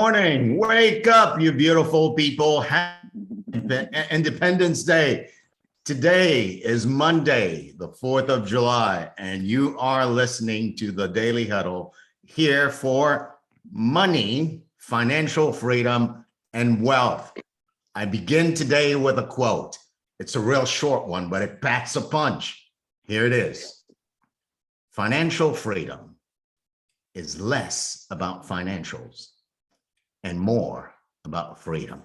Morning. Wake up, you beautiful people. Happy Independence Day. Today is Monday, the 4th of July, and you are listening to the Daily Huddle here for money, financial freedom, and wealth. I begin today with a quote. It's a real short one, but it packs a punch. Here it is. Financial freedom is less about financials and more about freedom.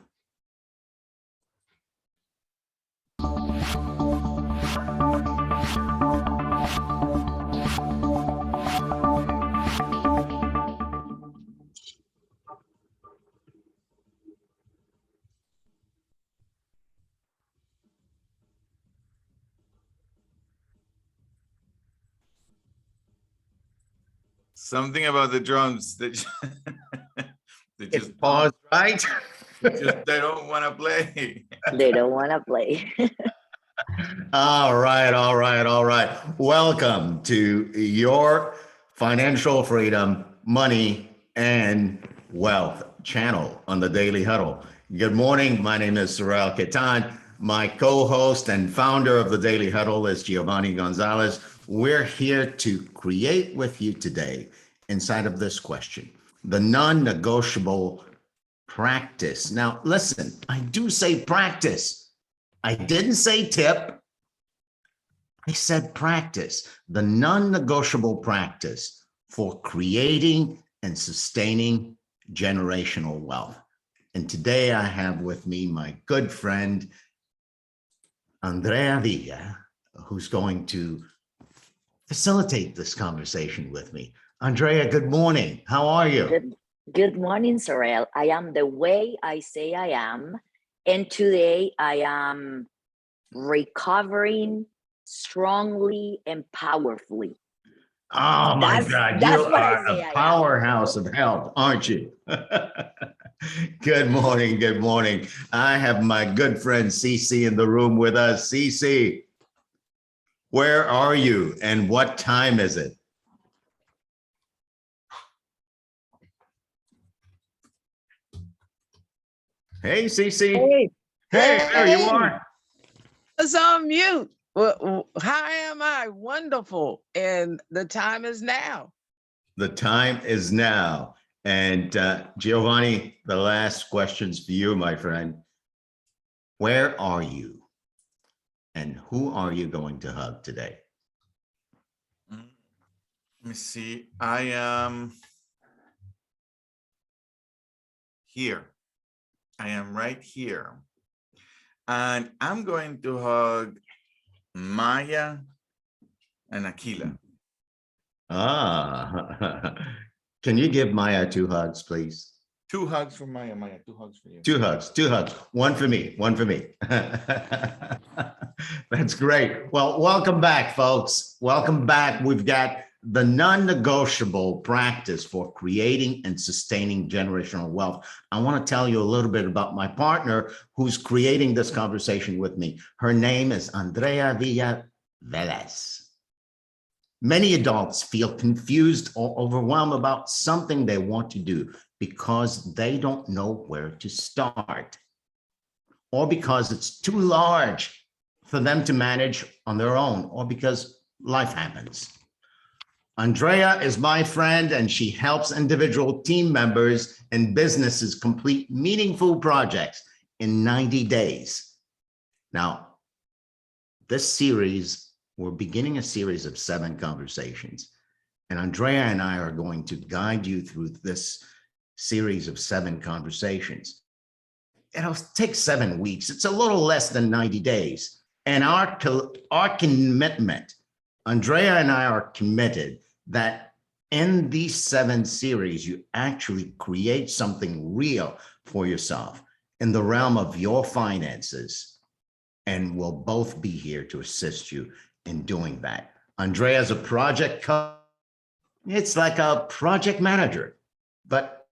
Something about the drums that they It's paused, right? they don't want to play. They don't want to play. All right. Welcome to your financial freedom, money, and wealth channel on the Daily Huddle. Good morning. My name is Saurel Quettan. My co-host and founder of the Daily Huddle is Giovanni Gonzalez. We're here to create with you today inside of this question, the non-negotiable practice. Now, listen, I do say practice. I didn't say tip. I said practice, the non-negotiable practice for creating and sustaining generational wealth. And today I have with me my good friend, Andrea Villa, who's going to facilitate this conversation with me. Andrea, good morning. How are you? Good morning, Saurel. I am the way I say I am. And today I am recovering strongly and powerfully. Oh my God, you are a powerhouse of health, aren't you? Good morning. I have my good friend Cece in the room with us. Cece, where are you and what time is it? Hey, Cece. Hey, there you are. It's on mute. Well, how am I? Wonderful. And the time is now. The time is now. And Giovanni, the last question's for you, my friend. Where are you? And who are you going to hug today? Let me see. I am here. I am right here. And I'm going to hug Maya and Aquila. Can you give Maya 2 hugs, please? 2 hugs for Maya, 2 hugs for you. 2 hugs. One for me. That's great. Well, welcome back, folks. Welcome back. We've got the non-negotiable practice for creating and sustaining generational wealth. I want to tell you a little bit about my partner who's creating this conversation with me. Her name is Andrea Villa Vélez. Many adults feel confused or overwhelmed about something they want to do because they don't know where to start, or because it's too large for them to manage on their own, or because life happens. Andrea is my friend, and she helps individual team members and businesses complete meaningful projects in 90 days. Now, this series, we're beginning a series of 7 conversations, and Andrea and I are going to guide you through this series of 7 conversations. It'll take 7 weeks. It's a little less than 90 days. And our commitment, Andrea and I are committed that in these 7 series, you actually create something real for yourself in the realm of your finances. And we'll both be here to assist you in doing that. Andrea's a project it's like a project manager, but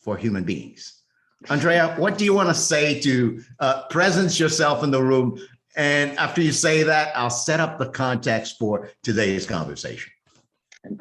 for human beings. Andrea, what do you want to say to presence yourself in the room? And after you say that, I'll set up the context for today's conversation.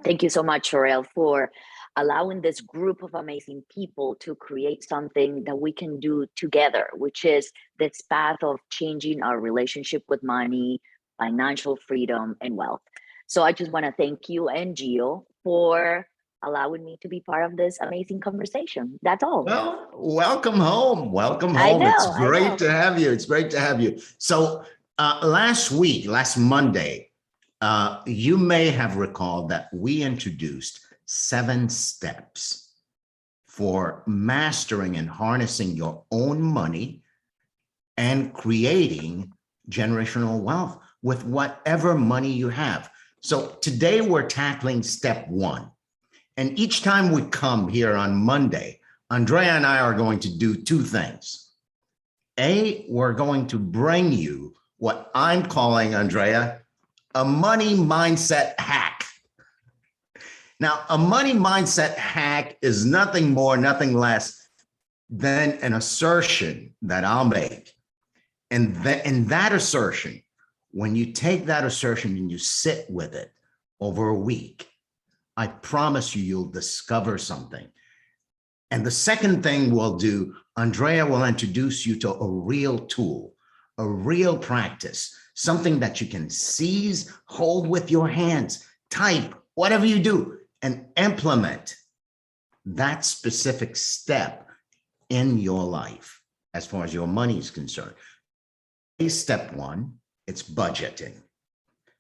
Thank you so much, Saurel, for allowing this group of amazing people to create something that we can do together, which is this path of changing our relationship with money, financial freedom, and wealth. So I just want to thank you and Gio for allowing me to be part of this amazing conversation. That's all. Well, welcome home. Welcome I home. It's know. great to have you. It's great to have you. So last Monday, you may have recalled that we introduced 7 steps for mastering and harnessing your own money and creating generational wealth with whatever money you have. So today we're tackling step 1. And each time we come here on Monday, Andrea and I are going to do 2 things. A, we're going to bring you what I'm calling, Andrea, a money mindset hack. Now, a money mindset hack is nothing more, nothing less than an assertion that I'll make. And in that assertion, when you take that assertion and you sit with it over a week, I promise you, you'll discover something. And the second thing we'll do, Andrea will introduce you to a real tool, a real practice, something that you can seize, hold with your hands, type, whatever you do, and implement that specific step in your life as far as your money is concerned. Step 1, it's budgeting.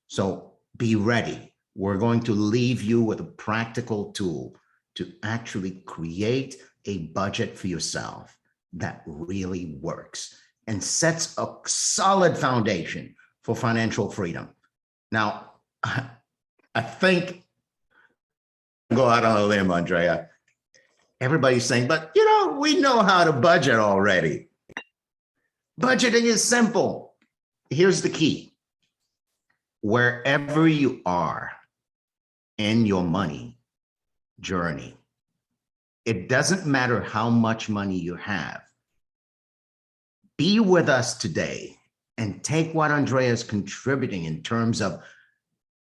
So be ready. We're going to leave you with a practical tool to actually create a budget for yourself that really works and sets a solid foundation for financial freedom. Now, I think, go out on a limb, Andrea. Everybody's saying, but we know how to budget already. Budgeting is simple. Here's the key. Wherever you are in your money journey, it doesn't matter how much money you have. Be with us today and take what Andrea is contributing in terms of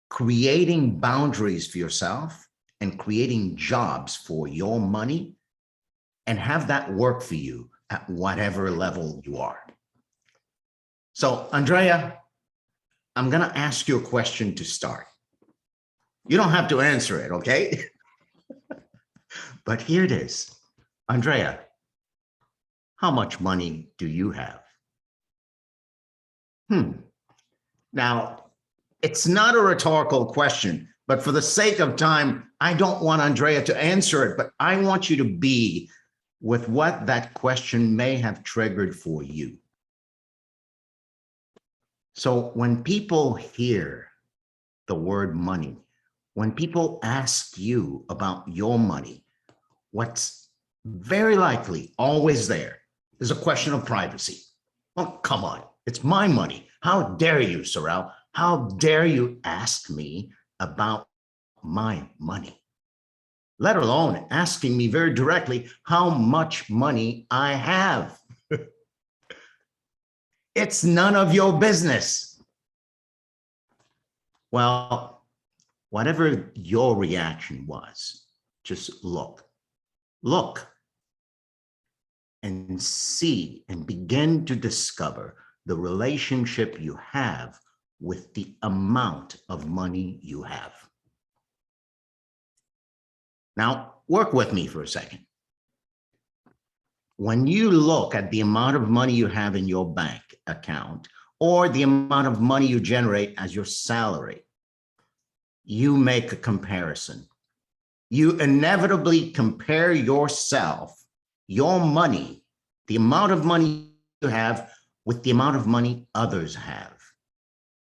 creating boundaries for yourself and creating jobs for your money, and have that work for you at whatever level you are. So, Andrea, I'm going to ask you a question to start. You don't have to answer it, okay? But here it is. Andrea, how much money do you have? Now, it's not a rhetorical question, but for the sake of time, I don't want Andrea to answer it, but I want you to be with what that question may have triggered for you. So when people hear the word money, when people ask you about your money, what's very likely always there is a question of privacy. Well, come on, it's my money. How dare you, Saurel? How dare you ask me about my money? Let alone asking me very directly how much money I have. It's none of your business. Well, whatever your reaction was, just look and see and begin to discover the relationship you have with the amount of money you have. Now, work with me for a second. When you look at the amount of money you have in your bank account or the amount of money you generate as your salary, you make a comparison. You inevitably compare yourself, your money, the amount of money you have with the amount of money others have,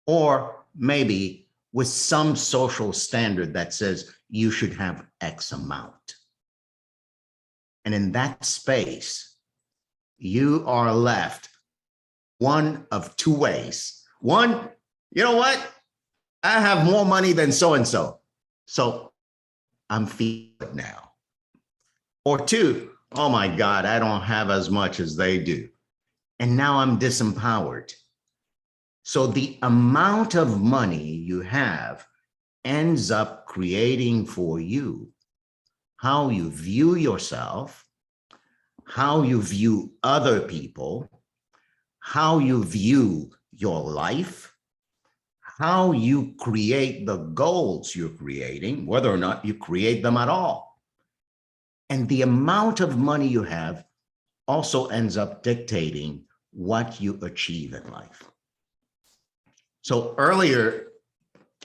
or maybe with some social standard that says you should have X amount. And in that space, you are left one of 2 ways. One, you know what? I have more money than so-and-so, so I'm feeling it now. Or 2, oh my God, I don't have as much as they do. And now I'm disempowered. So the amount of money you have ends up creating for you how you view yourself, how you view other people, how you view your life, how you create the goals you're creating, whether or not you create them at all. And the amount of money you have also ends up dictating what you achieve in life. So earlier,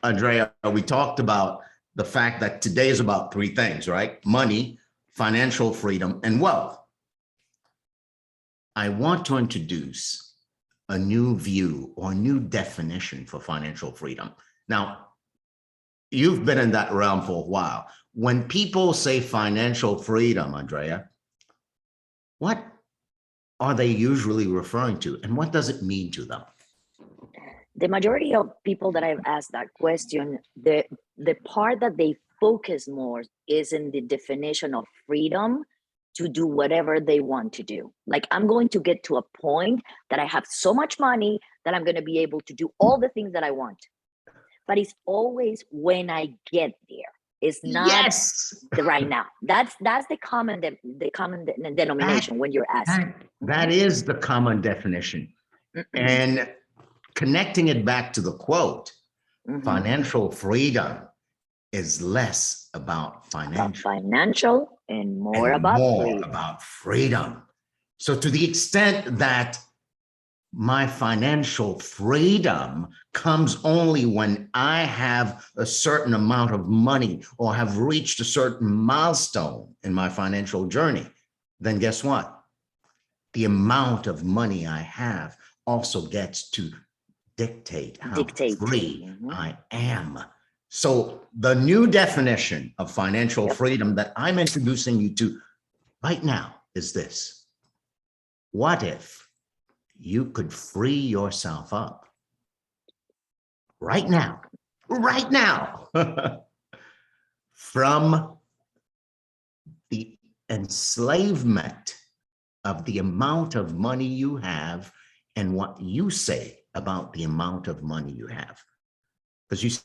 Andrea, we talked about the fact that today is about three things, right? Money, financial freedom, and wealth. I want to introduce a new view or new definition for financial freedom. Now, you've been in that realm for a while. When people say financial freedom, Andrea, what are they usually referring to, and what does it mean to them? The majority of people that I've asked that question, the part that they focus more is in the definition of freedom to do whatever they want to do. Like, I'm going to get to a point that I have so much money that I'm going to be able to do all the things that I want. But it's always when I get there. It's not Yes, right now. That's the common denomination when you're asking. that is the common definition. And connecting it back to the quote, financial freedom is less about financial and more and about more freedom. about freedom. So to the extent that my financial freedom comes only when I have a certain amount of money or have reached a certain milestone in my financial journey, then guess what? The amount of money I have also gets to dictate how free I am. So the new definition of financial freedom that I'm introducing you to right now is this. What if you could free yourself up right now from the enslavement of the amount of money you have and what you say about the amount of money you have? Because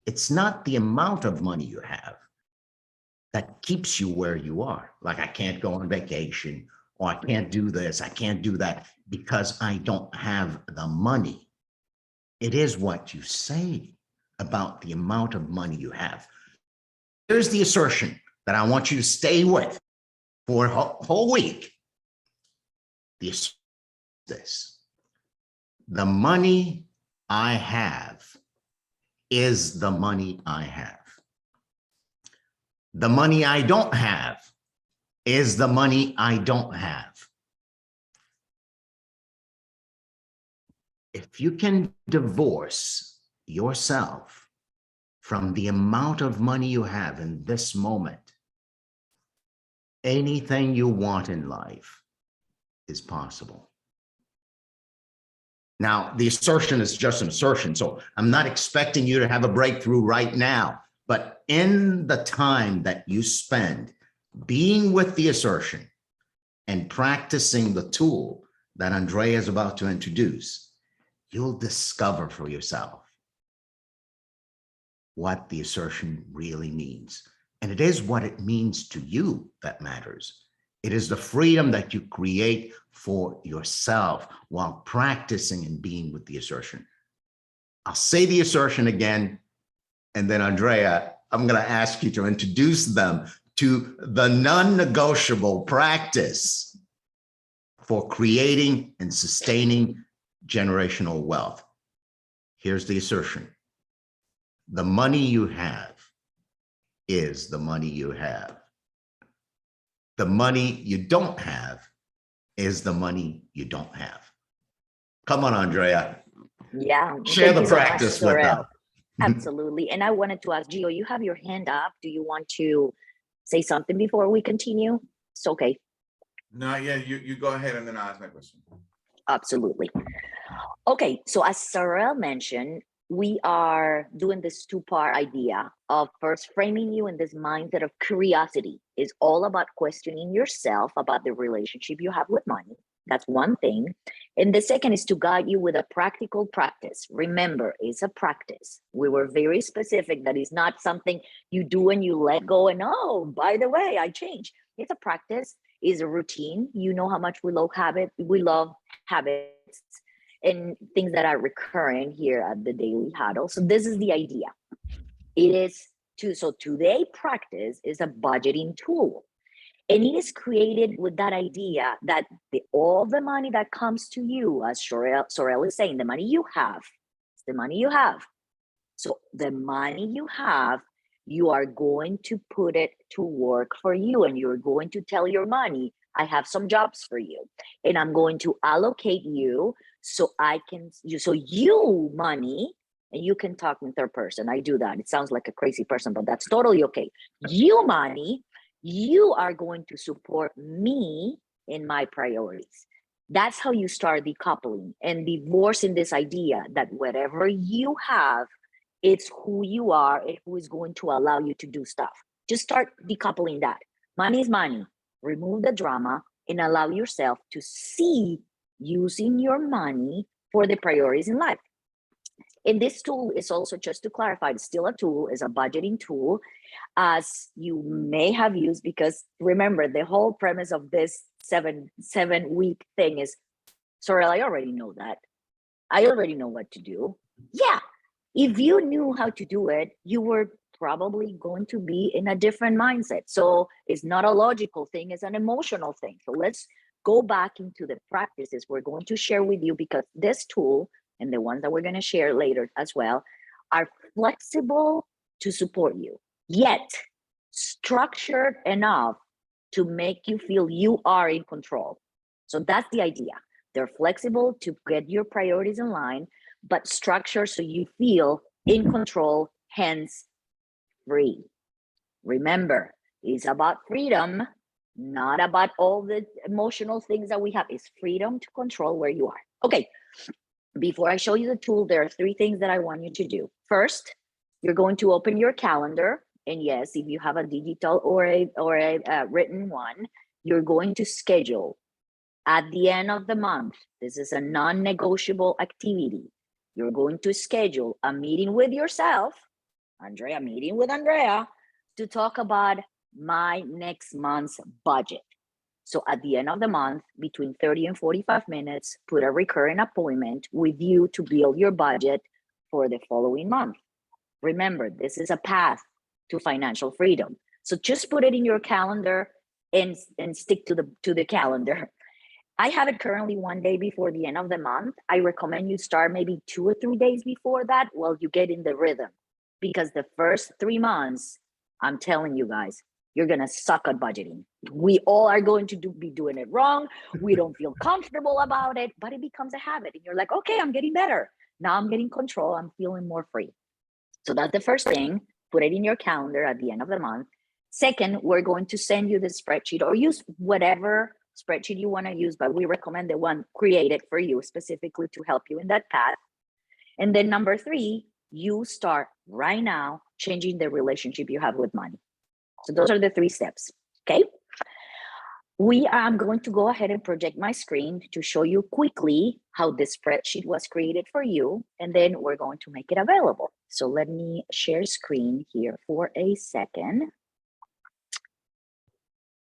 it's not the amount of money you have that keeps you where you are. Like, I can't go on vacation, or I can't do this, I can't do that because I don't have the money. It is what you say about the amount of money you have. Here's the assertion that I want you to stay with for a whole week. This: the money I have is the money I have. The money I don't have is the money I don't have. If you can divorce yourself from the amount of money you have in this moment, anything you want in life is possible. Now, the assertion is just an assertion, so I'm not expecting you to have a breakthrough right now, but in the time that you spend being with the assertion and practicing the tool that Andrea is about to introduce, you'll discover for yourself what the assertion really means. And it is what it means to you that matters. It is the freedom that you create for yourself while practicing and being with the assertion. I'll say the assertion again, and then Andrea, I'm going to ask you to introduce them to the non-negotiable practice for creating and sustaining generational wealth. Here's the assertion. The money you have is the money you have. The money you don't have is the money you don't have. Come on, Andrea. Yeah. Share the practice with them. Absolutely. And I wanted to ask Gio, you have your hand up. Do you want to say something before we continue? It's okay. No, yeah, you go ahead and then I'll ask my question. Absolutely. Okay, so as Saurel mentioned, we are doing this two-part idea of first framing you in this mindset of curiosity. Is all about questioning yourself about the relationship you have with money. That's one thing. And the second is to guide you with a practical practice. Remember, it's a practice. We were very specific that it's not something you do and you let go and, oh, by the way, I changed. It's a practice, it's a routine. You know how much we love habits and things that are recurring here at the Daily Huddle. So this is the idea. It is so today practice is a budgeting tool. And it is created with that idea that all the money that comes to you, as Saurel is saying, the money you have, it's the money you have. So the money you have, you are going to put it to work for you, and you're going to tell your money, I have some jobs for you, and I'm going to allocate you so you money, and you can talk in third person. I do that. It sounds like a crazy person, but that's totally okay. You money, you are going to support me in my priorities. That's how you start decoupling and divorcing this idea that whatever you have, it's who you are and who is going to allow you to do stuff. Just start decoupling that. Money is money. Remove the drama and allow yourself to see using your money for the priorities in life. And this tool is also, just to clarify, it's still a tool, is a budgeting tool, as you may have used, because remember, the whole premise of this seven-week thing is, Saurel, I already know that. I already know what to do. Yeah, if you knew how to do it, you were probably going to be in a different mindset. So it's not a logical thing, it's an emotional thing. So let's go back into the practices we're going to share with you, because this tool and the ones that we're going to share later as well are flexible to support you, yet structured enough to make you feel you are in control. So that's the idea. They're flexible to get your priorities in line, but structured so you feel in control, hence free. Remember, it's about freedom, not about all the emotional things that we have. It's freedom to control where you are. Okay. Before I show you the tool, there are 3 things that I want you to do. First, you're going to open your calendar. And yes, if you have a digital or a written one, you're going to schedule at the end of the month. This is a non-negotiable activity. You're going to schedule a meeting with yourself, meeting with Andrea, to talk about my next month's budget. So at the end of the month, between 30 and 45 minutes, put a recurring appointment with you to build your budget for the following month. Remember, this is a path to financial freedom. So just put it in your calendar and stick to the calendar. I have it currently 1 day before the end of the month. I recommend you start maybe 2 or 3 days before that while you get in the rhythm. Because the first 3 months, I'm telling you guys, you're going to suck at budgeting. We all are going to be doing it wrong. We don't feel comfortable about it, but it becomes a habit. And you're like, okay, I'm getting better. Now I'm getting control. I'm feeling more free. So that's the first thing. Put it in your calendar at the end of the month. Second, we're going to send you the spreadsheet, or use whatever spreadsheet you want to use, but we recommend the one created for you specifically to help you in that path. And then number 3, you start right now changing the relationship you have with money. So those are the 3 steps, okay? I'm going to go ahead and project my screen to show you quickly how this spreadsheet was created for you, and then we're going to make it available. So let me share screen here for a second.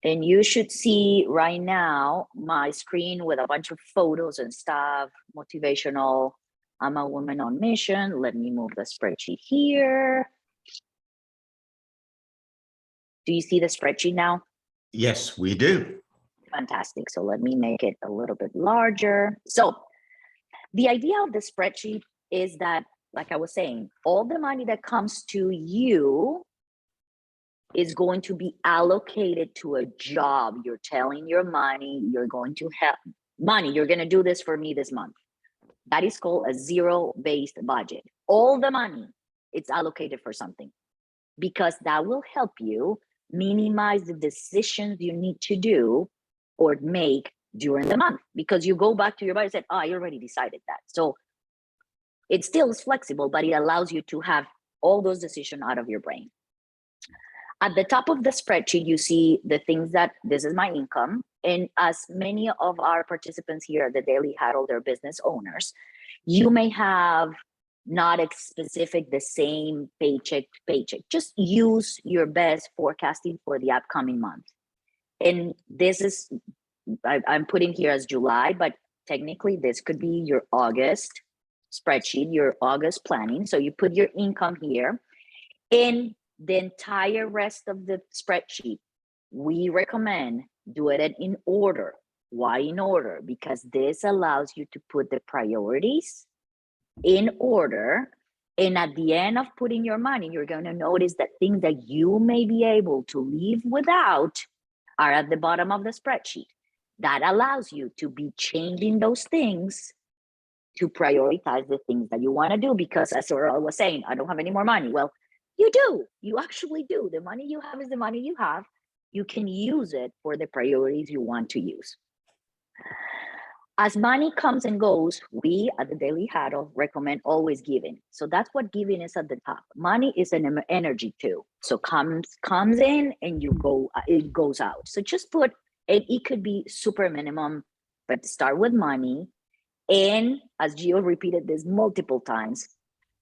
And you should see right now my screen with a bunch of photos and stuff, motivational. I'm a woman on mission. Let me move the spreadsheet here. Do you see the spreadsheet now? Yes, we do. Fantastic. So let me make it a little bit larger. So the idea of the spreadsheet is that, like I was saying, all the money that comes to you is going to be allocated to a job. You're telling your money, you're going to have money, you're going to do this for me this month. That is called a zero-based budget. All the money, it's allocated for something, because that will help you minimize the decisions you need to do or make during the month, because you go back to your body and said, oh, I already decided that. So it still is flexible, but it allows you to have all those decisions out of your brain. At the top of the spreadsheet, you see the things that, this is my income. And as many of our participants here at the Daily Huddle, they're business owners, you may have not specific the same paycheck to paycheck. Just use your best forecasting for the upcoming month. And this is, I'm putting here as July, but technically this could be your August spreadsheet, your August planning. So you put your income here. In the entire rest of the spreadsheet, we recommend do it in order. Why in order? Because this allows you to put the priorities in order. And at the end of putting your money, you're going to notice that things that you may be able to live without are at the bottom of the spreadsheet. That allows you to be changing those things to prioritize the things that you want to do. Because as Saurel was saying, I don't have any more money. Well, you do. You actually do. The money you have is the money you have. You can use it for the priorities you want to use. As money comes and goes, we at the Daily Huddle recommend always giving. So that's what giving is at the top. Money is an energy too. So comes in and it goes out. So just put it could be super minimum, but start with money. And as Gio repeated this multiple times,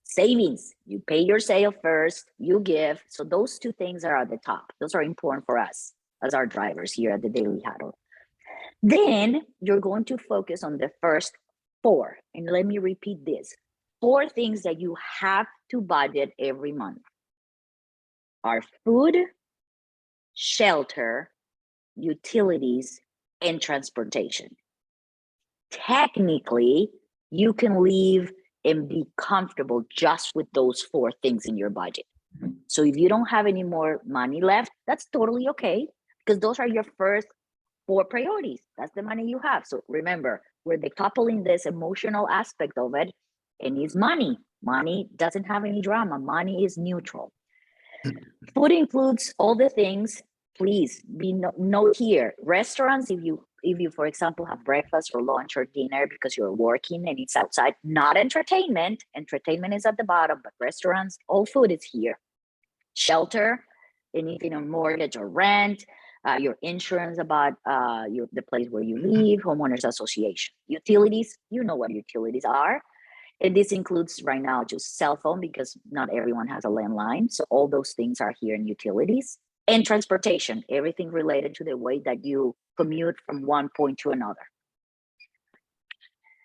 savings, you pay your sale first, you give. So those two things are at the top. Those are important for us as our drivers here at the Daily Huddle. Then you're going to focus on the first 4. And let me repeat this. 4 things that you have to budget every month are food, shelter, utilities, and transportation. Technically, you can leave and be comfortable just with those 4 things in your budget. So if you don't have any more money left, that's totally okay, because those are your first 4 priorities. That's the money you have. So remember, we're decoupling this emotional aspect of it, and it's money. Money doesn't have any drama. Money is neutral. Food includes all the things. Please be note here. Restaurants, if you for example have breakfast or lunch or dinner because you're working and it's outside, not entertainment. Entertainment is at the bottom, but restaurants, all food is here. Shelter, anything on mortgage or rent, your insurance about the place where you live, homeowners association. Utilities, you know what utilities are. And this includes right now just cell phone, because not everyone has a landline. So all those things are here in utilities. And transportation, everything related to the way that you commute from one point to another.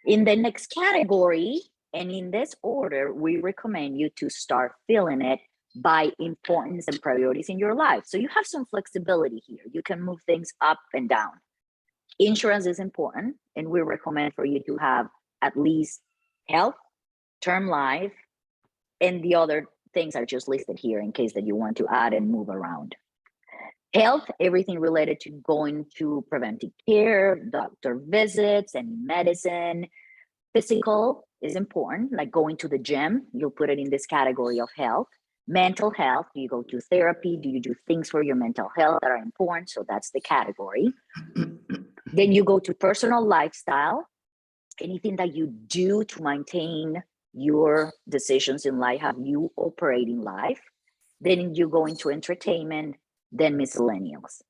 In the next category, and in this order, we recommend you to start filling it by importance and priorities in your life. So you have some flexibility here. You can move things up and down. Insurance is important, and we recommend for you to have at least health, term life, and the other things are just listed here in case that you want to add and move around. Health, everything related to going to preventive care, doctor visits, and medicine. Physical is important, like going to the gym. You'll put it in this category of health. Mental health, do you go to therapy? Do you do things for your mental health that are important? So that's the category. Then you go to personal lifestyle. Anything that you do to maintain your decisions in life, how you operate in life. Then you go into entertainment, then miscellaneous.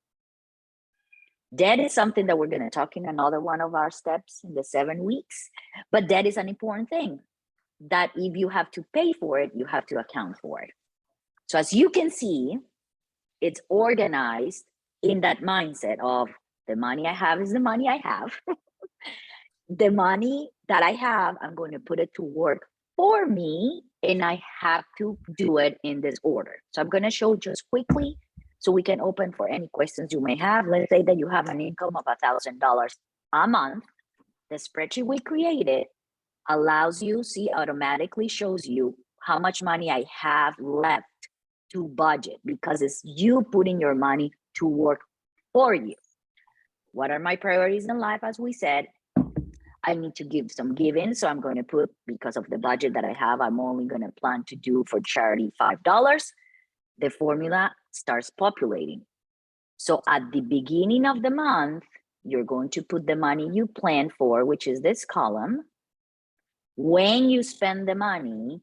Debt is something that we're going to talk in another one of our steps in the 7 weeks, but debt is an important thing that if you have to pay for it, you have to account for it. So as you can see, it's organized in that mindset of the money I have is the money I have. The money that I have, I'm going to put it to work for me, and I have to do it in this order. So I'm going to show just quickly so we can open for any questions you may have. Let's say that you have an income of $1,000 a month. The spreadsheet we created allows you, see, automatically shows you how much money I have left to budget, because it's you putting your money to work for you. What are my priorities in life? As we said, I need to give some giving. So I'm going to put, because of the budget that I have, I'm only going to plan to do for charity $5. The formula starts populating. So at the beginning of the month, you're going to put the money you plan for, which is this column. When you spend the money,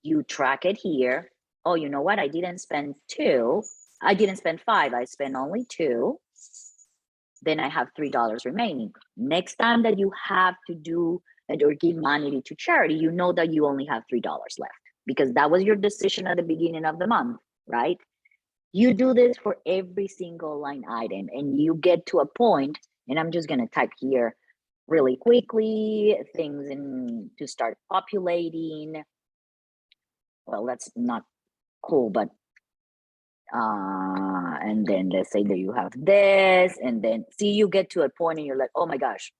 you track it here. Oh, you know what? I didn't spend 2. I didn't spend 5. I spent only 2. then I have $3 remaining. Next time that you have to do or give money to charity, you know that you only have $3 left because that was your decision at the beginning of the month, right? You do this for every single line item and you get to a point, and I'm just going to type here really quickly things to start populating. Well, that's not cool, but and then let's say that you have this, and then see, you get to a point and you're like, oh my gosh,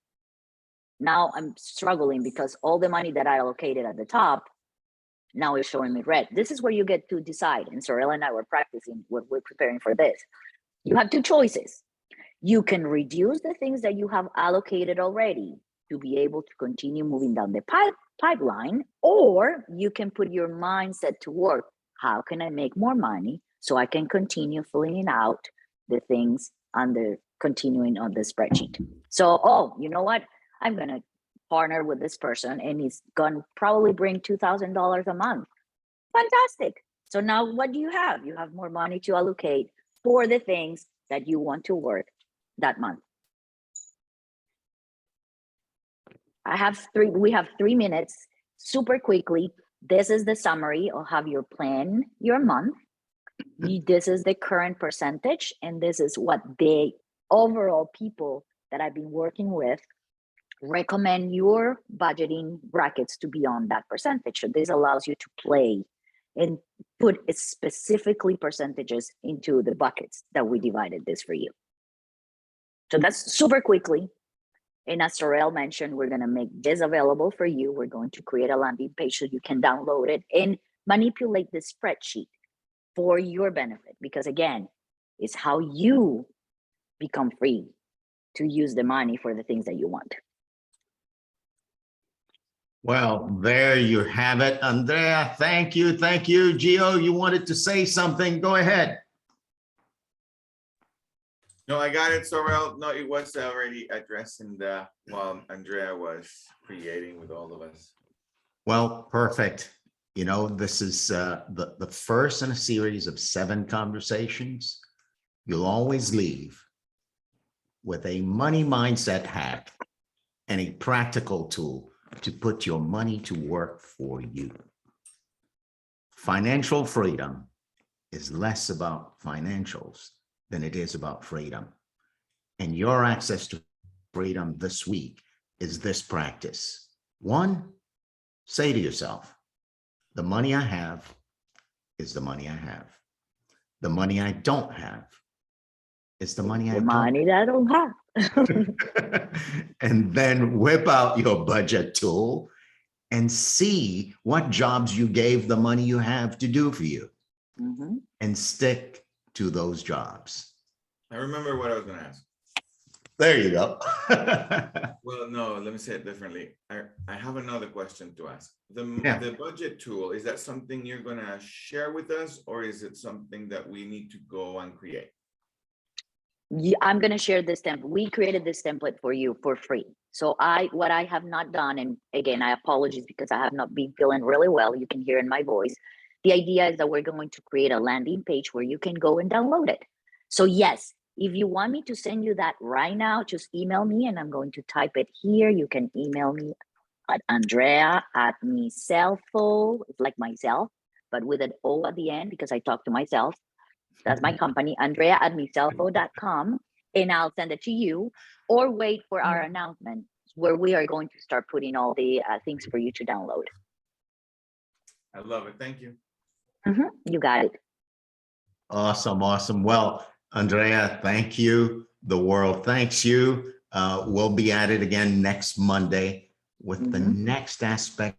now I'm struggling because all the money that I allocated at the top now is showing me red. This is where you get to decide, and Saurel and I were practicing what we're preparing for this. You have two choices. You can reduce the things that you have allocated already to be able to continue moving down the pipeline, or you can put your mindset to work. How can I make more money so I can continue filling out the things continuing on the spreadsheet? So, oh, you know what? I'm going to partner with this person and he's going to probably bring $2,000 a month. Fantastic. So now what do you have? You have more money to allocate for the things that you want to work that month. We have 3 minutes, super quickly. This is the summary of how you plan your month. This is the current percentage, and this is what the overall people that I've been working with recommend your budgeting brackets to be on that percentage. So this allows you to play and put specifically percentages into the buckets that we divided this for you. So that's super quickly. And as Saurel mentioned, we're going to make this available for you. We're going to create a landing page so you can download it and manipulate the spreadsheet for your benefit. Because again, it's how you become free to use the money for the things that you want. Well, there you have it, Andrea. Thank you. Thank you. Gio, you wanted to say something. Go ahead. No, I got it, Saurel. No, it was already addressed in the while Andrea was creating with all of us. Well, perfect. You know, this is the first in a series of 7 conversations. You'll always leave with a money mindset hack and a practical tool to put your money to work for you. Financial freedom is less about financials than it is about freedom. And your access to freedom this week is this practice. 1, say to yourself, the money I have is the money I have. The money I don't have is the money I don't have. Money that I don't have. And then whip out your budget tool and see what jobs you gave the money you have to do for you, and stick to those jobs. I remember what I was going to ask. There you go. Well, no, let me say it differently. I have another question to ask. The budget tool, is that something you're going to share with us, or is it something that we need to go and create? Yeah, I'm going to share this template. We created this template for you for free. So what I have not done, and again, I apologize because I have not been feeling really well. You can hear in my voice. The idea is that we're going to create a landing page where you can go and download it. So yes, if you want me to send you that right now, just email me and I'm going to type it here. You can email me at Andrea@miselfo, it's like myself, but with an O at the end because I talk to myself. That's my company, Andrea@miselfo.com, and I'll send it to you, or wait for our announcement where we are going to start putting all the things for you to download. I love it. Thank you. You got it. Awesome. Awesome. Well, Andrea, thank you. The world thanks you. We'll be at it again next Monday with the next aspect,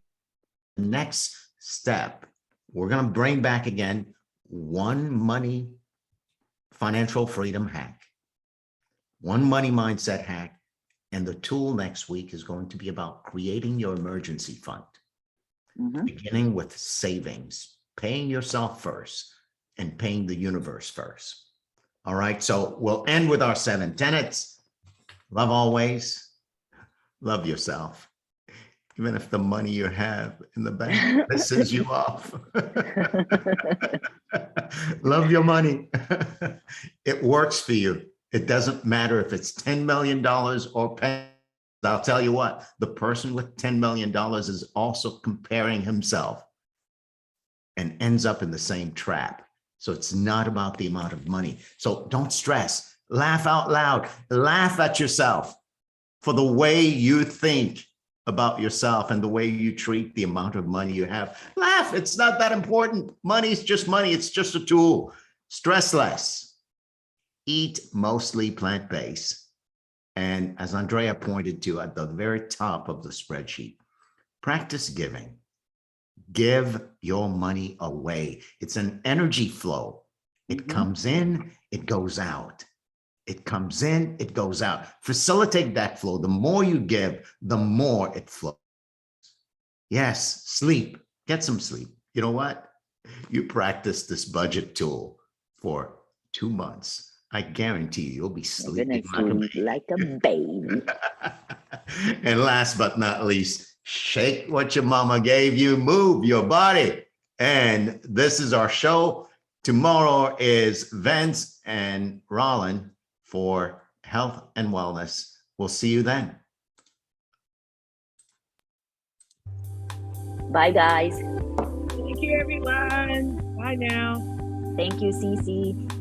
next step. We're going to bring back again one money financial freedom hack, one money mindset hack, and the tool next week is going to be about creating your emergency fund, beginning with savings, paying yourself first and paying the universe first. All right, so we'll end with our 7 tenets. Love always, love yourself, even if the money you have in the bank pisses you off. Love your money. It works for you. It doesn't matter if it's $10 million or pennies. I'll tell you what, the person with $10 million is also comparing himself and ends up in the same trap. So it's not about the amount of money. So don't stress, laugh out loud, laugh at yourself for the way you think about yourself and the way you treat the amount of money you have. Laugh, it's not that important. Money's just money, it's just a tool. Stress less, eat mostly plant-based. And as Andrea pointed to at the very top of the spreadsheet, practice giving. Give your money away. It's an energy flow. It comes in, it goes out. It comes in, it goes out. Facilitate that flow. The more you give, the more it flows. Yes, sleep. Get some sleep. You know what? You practice this budget tool for 2 months. I guarantee you'll be sleeping like a baby. And last but not least, shake what your mama gave you, move your body. And this is our show. Tomorrow is Vince and Roland for health and wellness. We'll see you then. Bye, guys. Thank you, everyone. Bye now. Thank you, Cece.